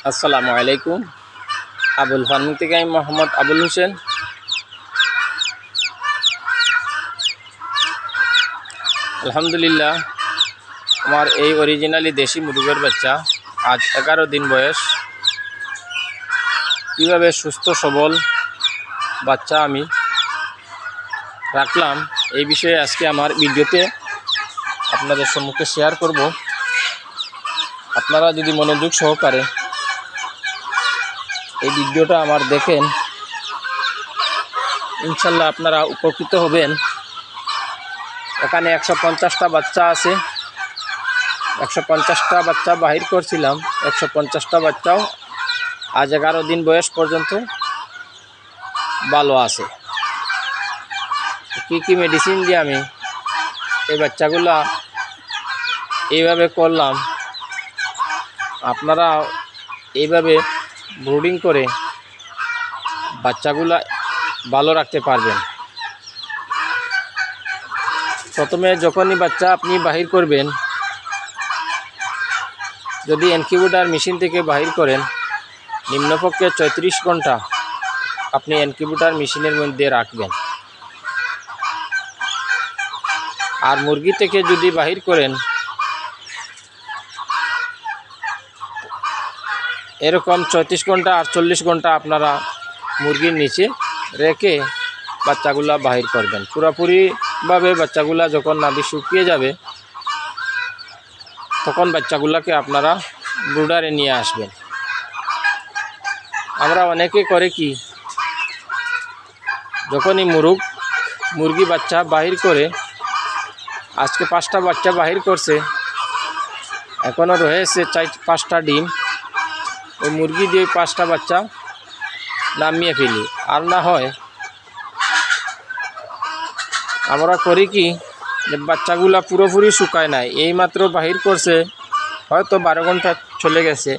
আসসালামু আলাইকুম। আবুল ফার্মিং থেকে আমি মোহাম্মদ আবুল হোসেন। আলহামদুলিল্লাহ, আমার এই অরিজিনালি দেশি মুরগের বাচ্চা আজ 11 দিন বয়স। কীভাবে সুস্থ সবল বাচ্চা আমি রাখলাম এই বিষয়ে আজকে আমার ভিডিওতে আপনাদের সম্মুখে শেয়ার করব। আপনারা যদি মনোযোগ সহকারে এই ভিডিওটা আমার দেখেন, ইনশাল্লাহ আপনারা উপকৃত হবেন। এখানে 150টা বাচ্চা আছে। 150টা বাচ্চা বাহির করছিলাম। 150টা বাচ্চাও আজ 11 দিন বয়স পর্যন্ত ভালো আছে। কি মেডিসিন দিয়ে আমি এই বাচ্চাগুলা এইভাবে করলাম, আপনারা এইভাবে ব্রুডিং করে বাচ্চাগুলা ভালো রাখতে পারবেন। প্রথমে যখনই বাচ্চা আপনি বাহির করবেন, যদি ইনকিউবেটর মেশিন থেকে বাহির করেন, নিম্নপক্ষে 34 ঘন্টা আপনি ইনকিউবেটর মেশিনের মধ্যে রাখবেন। আর মুরগি থেকে যদি বাহির করেন, এরকম 34 ঘন্টা 48 ঘন্টা আপনারা মুরগির নিচে রেখে বাচ্চাগুলা বাহির করবেন। পুরোপুরিভাবে বাচ্চাগুলা যখন নাভি শুকিয়ে যাবে, তখন বাচ্চাগুলাকে আপনারা ব্রুডারে নিয়ে আসবেন। আমরা অনেকে করে কি, যখনই মুরগি বাচ্চা বাহির করে, আজকে 5টা বাচ্চা বাহির করছে, এখনও রয়েছে 4-5টা ডিম, ওই মুরগি দিয়ে 5টা বাচ্চা নামিয়ে ফেলি। আর না হয় আমরা করি কি, যে বাচ্চাগুলা পুরোপুরি শুকায় নাই, এইমাত্র বাহির করছে, হয়তো 12 ঘন্টা চলে গেছে,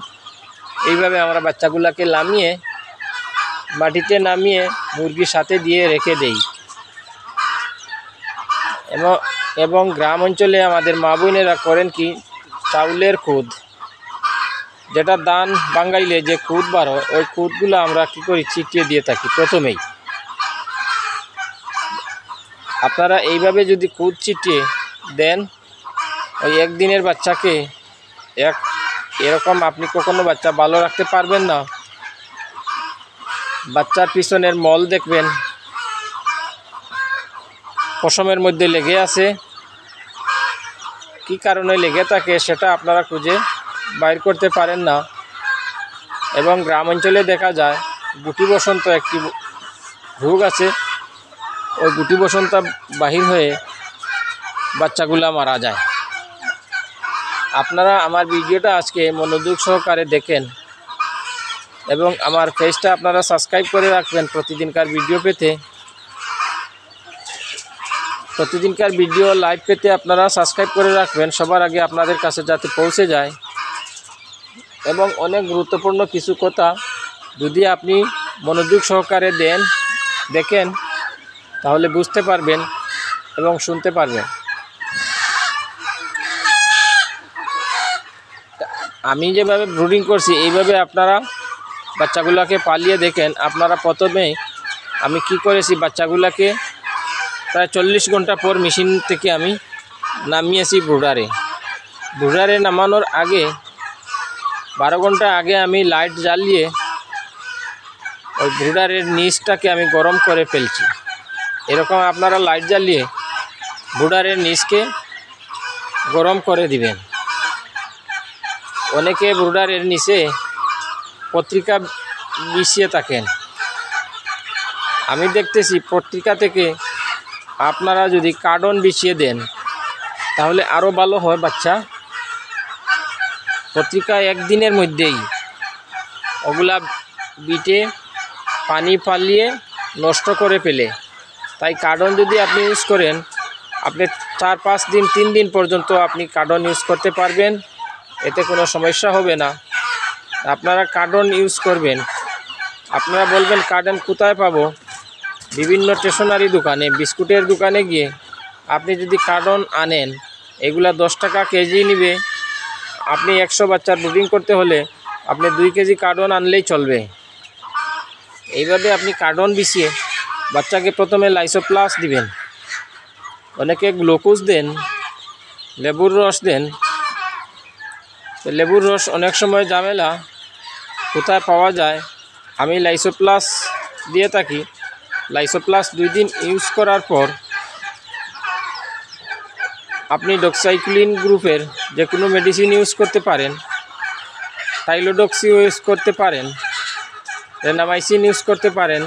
এইভাবে আমরা বাচ্চাগুলাকে নামিয়ে মাটিতে নামিয়ে মুরগির সাথে দিয়ে রেখে দেই। এবং গ্রাম অঞ্চলে আমাদের মা বোনেরা করেন কি, চাউলের খুদ, যেটা ধান বাঙ্গাইলে যে খুদ বার হয়, ওই খুদগুলো আমরা কি করি, ছিটিয়ে দিয়ে থাকি প্রথমেই। আপনারা এইভাবে যদি খুদ ছিটিয়ে দেন, ওই একদিনের বাচ্চাকে এরকম আপনি কখনো বাচ্চা ভালো রাখতে পারবেন না। বাচ্চার পিছনের মল দেখবেন পশমের মধ্যে লেগে আছে। কি কারণে লেগে থাকে সেটা আপনারা খুঁজে বাইর করতে পারেন না। এবং গ্রাম অঞ্চলে দেখা যায় গুটি বসন্ত একটি রোগ আছে, ওই গুটি বসন্ত বাহির হয়ে বাচ্চাগুলা মারা যায়। আপনারা আমার ভিডিওটা আজকে মনোযোগ সহকারে দেখেন এবং আমার পেজটা আপনারা সাবস্ক্রাইব করে রাখবেন প্রতিদিনকার ভিডিও পেতে। প্রতিদিনকার ভিডিও লাইভ পেতে আপনারা সাবস্ক্রাইব করে রাখবেন, সবার আগে আপনাদের কাছে যাতে পৌঁছে যায়। এবং অনেক গুরুত্বপূর্ণ কিছু কথা যদি আপনি মনোযোগ সহকারে দেখেন, তাহলে বুঝতে পারবেন এবং শুনতে পারবেন। আমি যেভাবে ব্রুডিং করছি, এইভাবে আপনারা বাচ্চাগুলোকে পালিয়ে দেখেন। আপনারা প্রথমেই আমি কি করেছি, বাচ্চাগুলোকে প্রায় 40 ঘন্টা পর মেশিন থেকে আমি নামিয়েছি ব্রুডারে নামানোর আগে 12 ঘন্টা আগে আমি লাইট জ্বালিয়ে ওই ব্রুডারের নিচটাকে আমি গরম করে ফেলছি। এরকম আপনারা লাইট জ্বালিয়ে ব্রুডারের নিচকে গরম করে দিবেন। অনেকে ব্রুডারের নিচে পত্রিকা বিছিয়ে থাকেন। আমি দেখতেছি পত্রিকা থেকে আপনারা যদি কার্টন বিছিয়ে দেন, তাহলে আরও ভালো হয়। বাচ্চা পত্রিকা একদিনের মধ্যেই ওগুলা বিটে পানি পালিয়ে নষ্ট করে ফেলে। তাই কার্টন যদি আপনি ইউজ করেন, আপনি 4-5 দিন 3 দিন পর্যন্ত আপনি কার্টন ইউজ করতে পারবেন, এতে কোনো সমস্যা হবে না। আপনারা কার্টন ইউজ করবেন। আপনারা বলবেন কার্টন কোথায় পাবো? বিভিন্ন স্টেশনারি দোকানে, বিস্কুটের দোকানে গিয়ে আপনি যদি কার্টন আনেন, এগুলা 10 টাকা কেজি নিবে। আপনি 100 বাচ্চার ব্রুডিং করতে হলে আপনি 2 কেজি কার্টন আনলেই চলবে। এইভাবে আপনি কার্টন বিছিয়ে বাচ্চাকে প্রথমে লাইসোপ্লাস দিবেন, অনেকে গ্লুকোজ দেন, লেবুর রস দেন। তো লেবুর রস অনেক সময় ঝামেলা, কোথায় পাওয়া যায়? আমি লাইসোপ্লাস দিয়ে থাকি। লাইসোপ্লাস 2 দিন ইউজ করার পর আপনি ডক্সাইক্লিন গ্রুপের যে কোনো মেডিসিন ইউজ করতে পারেন, টাইলোডক্সি ইউজ করতে পারেন, রেনামাইসিন ইউজ করতে পারেন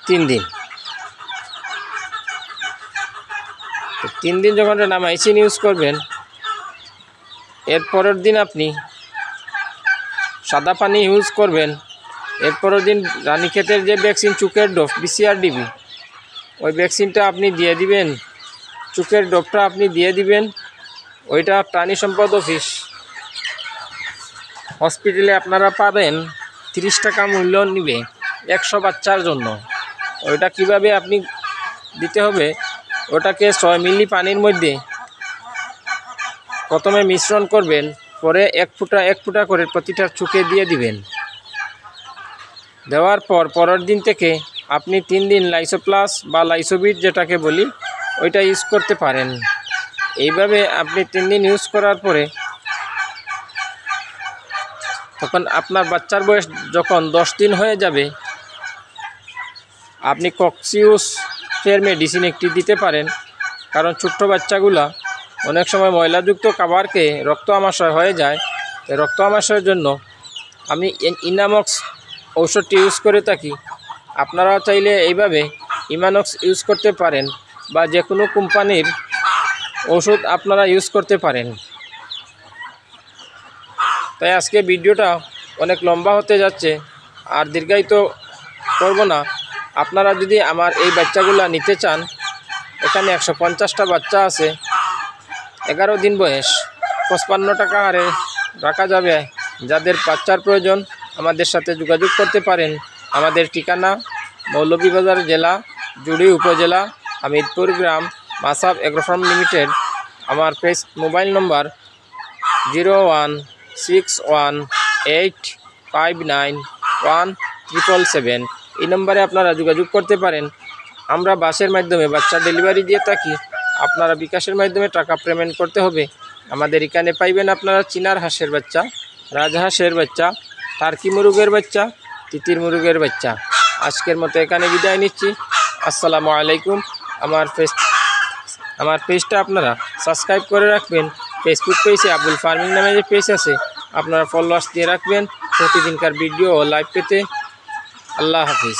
3 দিন। তো 3 দিন যখন রেনামাইসিন ইউজ করবেন, এর পরের দিন আপনি সাদা পানি ইউজ করবেন। এর পরের দিন রানীক্ষেতের যে ভ্যাকসিন চোখের ডোপ BCRDB, ওই ভ্যাকসিনটা আপনি দিয়ে দিবেন, চোখের ডোপটা আপনি দিয়ে দিবেন। ওইটা প্রাণী সম্পদ অফিস হসপিটালে আপনারা পাবেন, 30 টাকা মূল্য নিবে 100 বাচ্চার জন্য। ওইটা কিভাবে আপনি দিতে হবে? ওটাকে 6 মিলি পানির মধ্যে প্রথমে মিশ্রণ করবেন, পরে 1 ফুটা করে প্রতিটা চোখে দিয়ে দিবেন। দেওয়ার পর পরের দিন থেকে আপনি 3 দিন লাইসোপ্লাস বা লাইসোবিট যেটাকে বলি, ওইটা ইউজ করতে পারেন। এইভাবে আপনি 3 দিন ইউজ করার পরে তখন আপনার বাচ্চার বয়স যখন 10 দিন হয়ে যাবে, আপনি কক্সিউসের মেডিসিন একটি দিতে পারেন। কারণ ছোট্ট বাচ্চাগুলা অনেক সময় ময়লাযুক্ত খাবারকে রক্ত আমাশয় হয়ে যায়। রক্ত আমাশয়ের জন্য আমি ইনামক্স ঔষধটি ইউজ করে থাকি। আপনারা চাইলে এইভাবে ইমানক্স ইউজ করতে পারেন বা যে কোনো কোম্পানির ওষুধ আপনারা ইউজ করতে পারেন। তাই আজকে ভিডিওটা অনেক লম্বা হতে যাচ্ছে, আর দীর্ঘায়িত করব না। আপনারা যদি আমার এই বাচ্চাগুলা নিতে চান, এখানে 150টা বাচ্চা আছে, 11 দিন বয়স, 55 টাকা হারে রাখা যাবে। যাদের বাচ্চার প্রয়োজন আমাদের সাথে যোগাযোগ করতে পারেন। আমাদের ঠিকানা মৌলভীবাজার জেলা, জুড়ি উপজেলা, হামিদপুর গ্রাম, মাসাব এগ্রোফার্ম লিমিটেড। আমার মোবাইল নম্বর 01618591777। এই নম্বরে আপনারা যোগাযোগ করতে পারেন। আমরা বাসের মাধ্যমে বাচ্চা ডেলিভারি দিয়ে থাকি। আপনারা বিকাশের মাধ্যমে টাকা পেমেন্ট করতে হবে। আমাদের এখানে পাইবেন আপনারা চীনার হাঁসের বাচ্চা, রাজহাঁসের বাচ্চা, টার্কি মুরগের বাচ্চা, তিতির মুরগের বাচ্চা। আজকের মতো এখানে বিদায় নিচ্ছি। আসসালামু আলাইকুম। আমার পেজটা আপনারা সাবস্ক্রাইব করে রাখবেন। ফেসবুক পেজে আবুল ফার্মিং নামে যে পেজ আছে, আপনারা ফলোয়ার্স দিয়ে রাখবেন প্রতিদিনকার ভিডিও ও লাইভ পেতে। আল্লাহ হাফিজ।